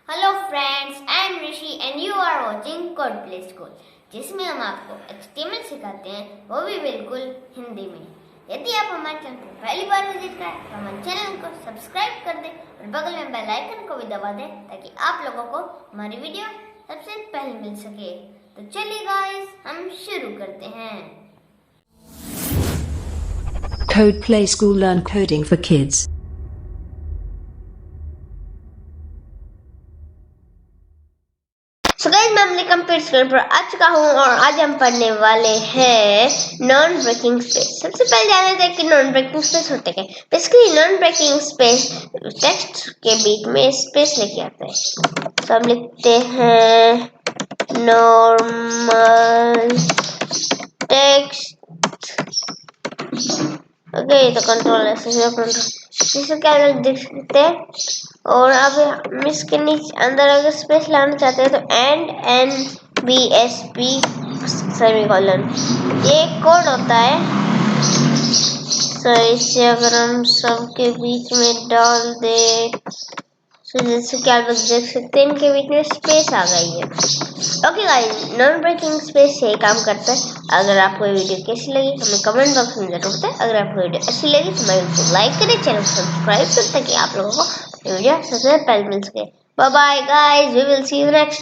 Hello friends, I am Rishi and you are watching code play school, जिसमें हम आपको HTML सिखाते हैं, वो भी बिल्कुल हिंदी में। यदि आप हमारे चैनल को पहली बार विजिट करें तो हमारे चैनल को सब्सक्राइब कर दें और बगल में बेल आइकन को भी दबा दें ताकि आप लोगों को हमारी वीडियो सबसे पहले मिल सके। तो चलिए गाइस, हम शुरू करते हैं। Code Play School, learn coding for kids. So guys, मैं अपने कंप्यूटर स्क्रीन पर आ चुका हूँ और आज हम पढ़ने वाले हैं नॉन ब्रेकिंग स्पेस। सबसे पहले जान लेते हैं कि नॉन ब्रेकिंग स्पेस होते क्या। Basically non breaking space text के बीच में स्पेस लेके आता है। तो हम लिखते हैं नॉर्मल टेक्स्ट। ओके, तो कंट्रोल जैसे क्या देख सकते हैं। और अब हम इसके नीचे अंदर अगर स्पेस लाना चाहते हैं तो NNBSP सेमीकोलन, ये एक कोड होता है। तो इसे अगर हम सबके बीच में डाल दे तो जैसे क्या आप देख सकते हैं, इनके बीच में स्पेस आ गई है। Okay guys, non breaking space से काम करता है। अगर आपको ये वीडियो कैसी लगी हमें कमेंट बॉक्स में जरूर बताएं। अगर आपको वीडियो अच्छी लगी तो हमारे वीडियो को लाइक करें, चैनल को सब्सक्राइब करें ताकि आप लोगों को वीडियो सबसे पहले मिल सके। Bye bye guys, we will see you next